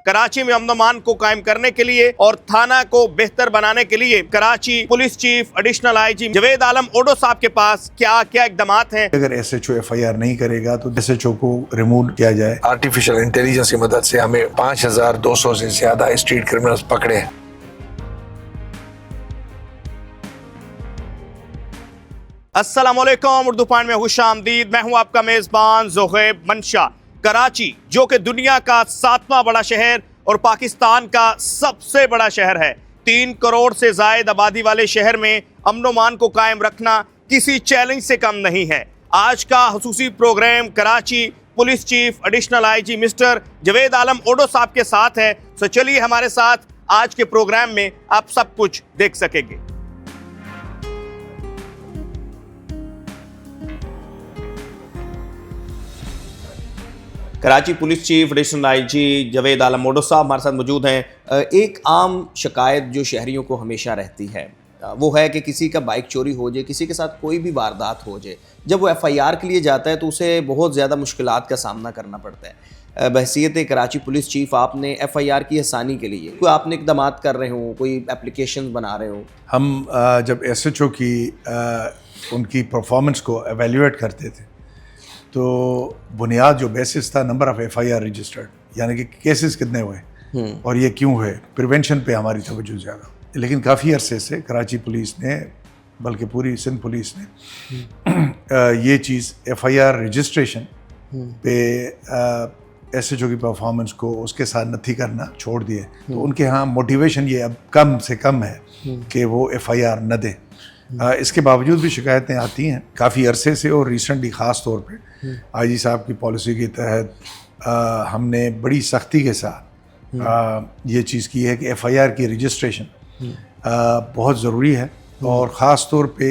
कराची में अमन को कायम करने के लिए और थाना को बेहतर बनाने के लिए Karachi police chief additional IG Javed Alam Odho साहब के पास क्या क्या इकदाम हैं। अगर SHO FIR नहीं करेगा तो SHO को रिमूव किया जाए। आर्टिफिशियल इंटेलिजेंस की मदद से हमें 5200 से ज्यादा स्ट्रीट क्रिमिनल्स पकड़े हैं। अस्सलामुअलैकुम, उर्दू पॉइंट में खुशामदीद। मैं हूं आपका मेजबान ज़ोहैब मंशा। कराची जो कि दुनिया का 7वां बड़ा शहर और पाकिस्तान का सबसे बड़ा शहर है, 3 करोड़ से जायद आबादी वाले शहर में अमन को कायम रखना किसी चैलेंज से कम नहीं है। आज का हुसूसी program Karachi police chief additional IG mister Javed Alam Odho साहब के साथ है। तो चलिए हमारे साथ आज के प्रोग्राम में आप सब कुछ देख सकेंगे। Karachi police chief additional IG Javed Alam Odho साहब हमारे साथ मौजूद हैं। एक आम शिकायत जो शहरियों को हमेशा रहती है वो है कि किसी का बाइक चोरी हो जाए, किसी के साथ कोई भी वारदात हो जाए, जब वो FIR के लिए जाता है तो उसे बहुत ज़्यादा मुश्किलात का सामना करना पड़ता है। बहसीयत कराची पुलिस चीफ आपने FIR की आसानी के लिए कोई आपने इकदाम कर रहे हो, कोई एप्लीकेशन बना रहे हो? हम जब SHO की उनकी परफॉर्मेंस को एवेल्यूएट करते थे तो बुनियाद जो बेसिस था नंबर ऑफ FIR रजिस्टर्ड, यानी कि केसेस कितने हुए और ये क्यों हुए, प्रिवेंशन पे हमारी तवज्जो ज़्यादा। लेकिन काफ़ी अरसे से कराची पुलिस ने, बल्कि पूरी सिंध पुलिस ने ये चीज़ FIR रजिस्ट्रेशन पे SHO की परफॉर्मेंस को उसके साथ नथी करना छोड़ दिए। तो उनके यहाँ मोटिवेशन ये अब कम से कम है कि वो FIR न दें। इसके बावजूद भी शिकायतें आती हैं काफ़ी अरसे से, और रिसेंटली ख़ास तौर पे IG साहब की पॉलिसी के तहत हमने बड़ी सख्ती के साथ ये चीज़ की है कि FIR की रजिस्ट्रेशन बहुत ज़रूरी है, और ख़ास तौर पे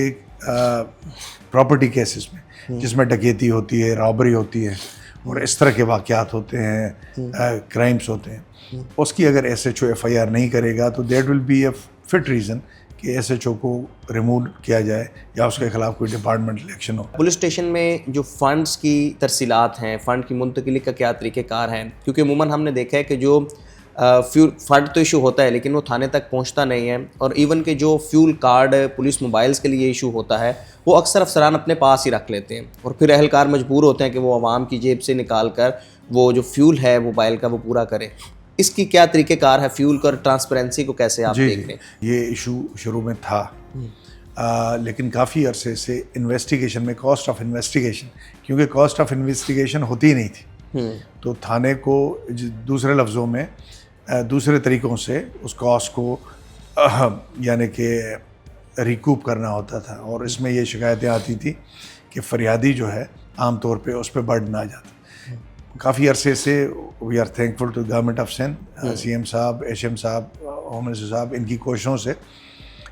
प्रॉपर्टी केसेस में जिसमें डकैती होती है, रॉबरी होती है और इस तरह के वाक़यात होते हैं, क्राइम्स होते हैं, उसकी अगर SHO FIR नहीं करेगा तो there will be a fit reason कि SHO को रिमूव किया जाए या उसके खिलाफ कोई डिपार्टमेंटल एक्शन हो। पुलिस स्टेशन में जो फ़ंड्स की तरसीलात हैं, फ़ंड की मुंतकिली का क्या तरीक़ेकार है? क्योंकि अमूमन हमने देखा है कि जो फ्यूल फ़ंड तो इशू होता है लेकिन वो थाने तक पहुंचता नहीं है, और इवन के जो फ्यूल कार्ड पुलिस मोबाइल्स के लिए इशू होता है वो अक्सर अफसरान अपने पास ही रख लेते हैं, और फिर अहलकार मजबूर होते हैं कि वो आवाम की जेब से निकाल कर वो जो फ्यूल है मोबाइल का वो पूरा करें। इसकी क्या तरीक़ेकार है? फ्यूल का ट्रांसपेरेंसी को कैसे आप देख रहे हैं? ये इशू शुरू में था, लेकिन काफ़ी अरसे से इन्वेस्टिगेशन में कॉस्ट ऑफ इन्वेस्टिगेशन, क्योंकि कॉस्ट ऑफ इन्वेस्टिगेशन होती ही नहीं थी, तो थाने को दूसरे लफ्ज़ों में दूसरे तरीक़ों से उस कॉस्ट को यानी कि रिकूप करना होता था, और इसमें ये शिकायतें आती थी कि फरियादी जो है आम तौर पे उस पर बर्डन आ जाता। काफ़ी अरसे से we are thankful to government of Sindh, CM साहब, HM साहब, होम मिनिस्टर साहब, इनकी कोशिशों से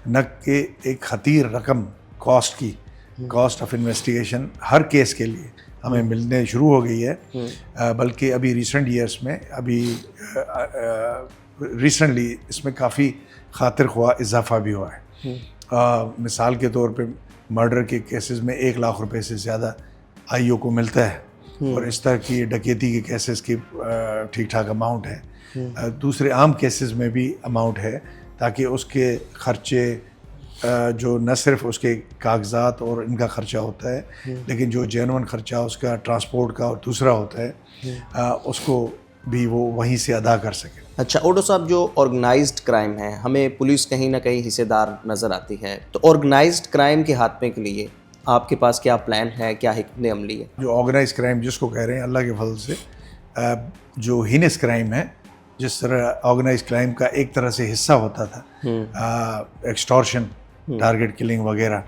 न कि एक खतीर रकम कॉस्ट की, cost of investigation her case के लिए हमें मिलने शुरू हो गई है, बल्कि अभी रिसेंट ईयर्स में रिसेंटली इसमें काफ़ी खातिर ख्वाह इजाफा भी हुआ है। मिसाल के तौर पे मर्डर के केसेस में 1 लाख रुपए से ज़्यादा IO को मिलता है, और इस तरह की डकैती के केसेस की ठीक ठाक अमाउंट है। दूसरे आम केसेस में भी अमाउंट है, ताकि उसके खर्चे जो न सिर्फ उसके कागजात और इनका ख़र्चा होता है, लेकिन जो जेन्युइन ख़र्चा उसका ट्रांसपोर्ट का और दूसरा होता है उसको भी वो वहीं से अदा कर सके। अच्छा ओडो साहब, जो ऑर्गेनाइज्ड क्राइम है, हमें पुलिस कहीं ना कहीं हिस्सेदार नज़र आती है, तो ऑर्गेनाइज्ड क्राइम के खात्मे के लिए आपके पास क्या प्लान है, क्या हिकमत अमली है? जो ऑर्गेनाइज क्राइम जिसको कह रहे हैं, अल्लाह के फजल से जो हीनस क्राइम है, जिस तरह ऑर्गेनाइज क्राइम का एक तरह से हिस्सा होता था एक्सटॉर्शन, टारगेट किलिंग वगैरह,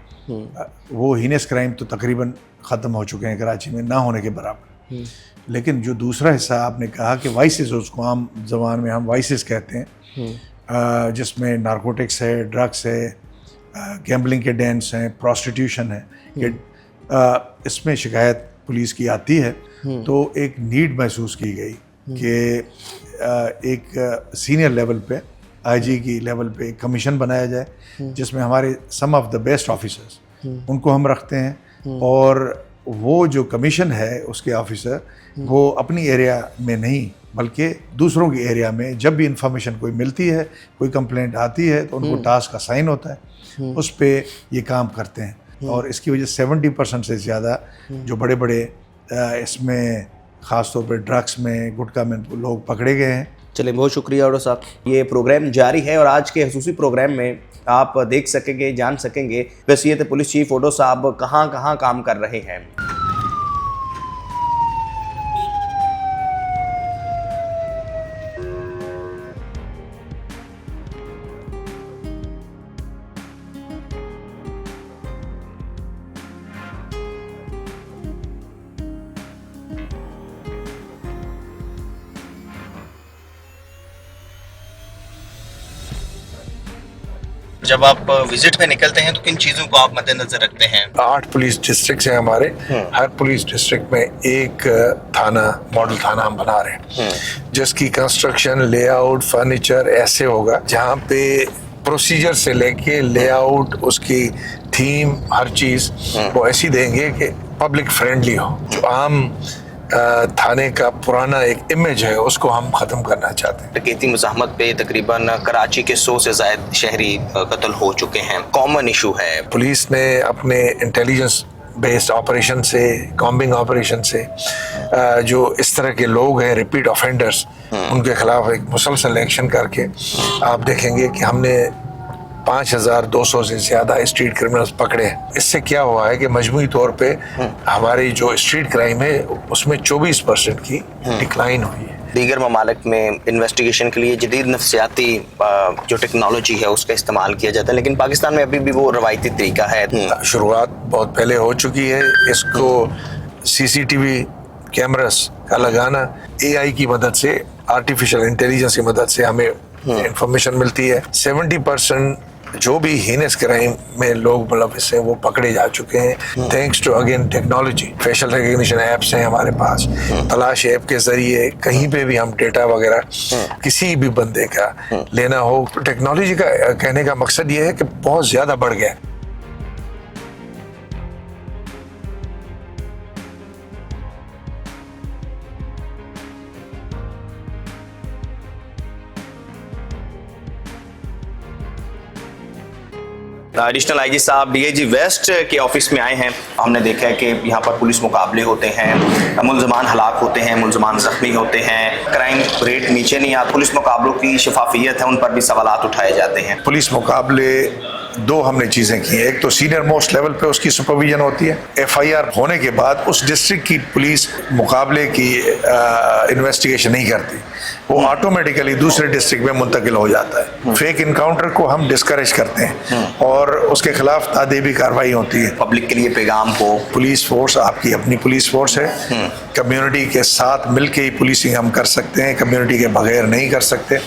वो हीनस क्राइम तो तकरीबन ख़त्म हो चुके हैं कराची में, ना होने के बराबर। लेकिन जो दूसरा हिस्सा आपने कहा कि वाइसेस, उसको आम ज़बान में हम वाइसेस कहते हैं, जिसमें नारकोटिक्स है, ड्रग्स है, गैम्बलिंग के डेंस हैं, प्रोस्टिट्यूशन है, कि इसमें शिकायत पुलिस की आती है तो एक नीड महसूस की गई कि एक सीनियर लेवल पे, IG की लेवल पे एक कमीशन बनाया जाए जिसमें हमारे सम ऑफ द बेस्ट ऑफिसर्स उनको हम रखते हैं, और वो जो कमीशन है उसके ऑफिसर वो अपनी एरिया में नहीं बल्कि दूसरों की एरिया में जब भी इंफॉर्मेशन कोई मिलती है, कोई कंप्लेंट आती है तो उनको टास्क असाइन होता है, उस पे ये काम करते हैं। और इसकी वजह से 70% से ज़्यादा जो बड़े बड़े इसमें ख़ास तौर पे ड्रग्स में, गुटखा में लोग पकड़े गए हैं। चलिए, बहुत शुक्रिया अरोड़ा साहब। ये प्रोग्राम जारी है और आज के खसूसी प्रोग्राम में आप देख सकेंगे, जान सकेंगे वसीयत पुलिस चीफ ओडो साहब कहाँ कहाँ काम कर रहे हैं। जब आप विजिट पे निकलते हैं तो किन चीजों को आप मद्देनजर रखते हैं? 8 पुलिस डिस्ट्रिक्ट हैं हमारे। हर पुलिस डिस्ट्रिक्ट में एक थाना, मॉडल थाना हम बना रहे हैं, जिसकी कंस्ट्रक्शन, लेआउट, फर्नीचर ऐसे होगा जहाँ पे प्रोसीजर से लेके लेआउट, उसकी थीम, हर चीज वो ऐसी देंगे कि पब्लिक फ्रेंडली हो। जो आम थाने का पुराना एक इमेज है उसको हम खत्म करना चाहते हैं। डकैती मुज़ाहमत पे तकरीबन कराची के 100 से ज़ायद शहरी कत्ल हो चुके हैं। कॉमन इशू है। पुलिस ने अपने इंटेलिजेंस बेस्ड ऑपरेशन से, कॉम्बिंग ऑपरेशन से जो इस तरह के लोग हैं रिपीट ऑफेंडर्स, उनके खिलाफ एक मुसलसल एक्शन करके आप देखेंगे कि हमने 5200 से ज़्यादा स्ट्रीट क्रिमिनल्स पकड़े हैं। इससे क्या हुआ है कि मजमूई तौर पे हमारी जो स्ट्रीट क्राइम है उसमें 24% की डिक्लाइन हुई है। दीगर ममालिक में इन्वेस्टिगेशन के लिए जदीद नफ्सियाती जो टेक्नोलॉजी है उसका इस्तेमाल किया जाता है, लेकिन पाकिस्तान में अभी भी वो रवायती तरीका है। शुरुआत बहुत पहले हो चुकी है। इसको CCTV कैमरास का लगाना, AI की मदद से, आर्टिफिशियल इंटेलिजेंस की मदद से हमें इंफॉर्मेशन मिलती है। 70% जो भी हीनस क्राइम में लोग मुलविस हैं वो पकड़े जा चुके हैं, thanks to again technology. Facial recognition apps हैं हमारे पास। तलाश ऐप के जरिए कहीं पे भी हम डेटा वगैरह किसी भी बंदे का लेना हो, टेक्नोलॉजी का कहने का मकसद ये है कि बहुत ज्यादा बढ़ गया है। एडिशनल IG साहब DIG वेस्ट के ऑफिस में आए हैं। हमने देखा है कि यहाँ पर पुलिस मुकाबले होते हैं, मुलजमान हलाक होते हैं, मुलजमान जख्मी होते हैं, क्राइम रेट नीचे नहीं आता। पुलिस मुकाबलों की शफाफियत है, उन पर भी सवालात उठाए जाते हैं। पुलिस मुकाबले दो हमने चीज़ें की हैं। एक तो सीनियर मोस्ट लेवल पे उसकी सुपरविजन होती है। FIR होने के बाद उस डिस्ट्रिक्ट की पुलिस मुकाबले की इन्वेस्टिगेशन नहीं करती, वो ऑटोमेटिकली दूसरे डिस्ट्रिक्ट में मुंतकिल हो जाता है। फेक इनकाउंटर को हम डिस्करेज करते हैं और उसके खिलाफ तादेबी कार्रवाई होती है। पब्लिक के लिए पैगाम हो, पुलिस फोर्स आपकी अपनी पुलिस फोर्स है, कम्युनिटी के साथ मिलके ही पुलिसिंग हम कर सकते हैं, कम्युनिटी के बगैर नहीं कर सकते।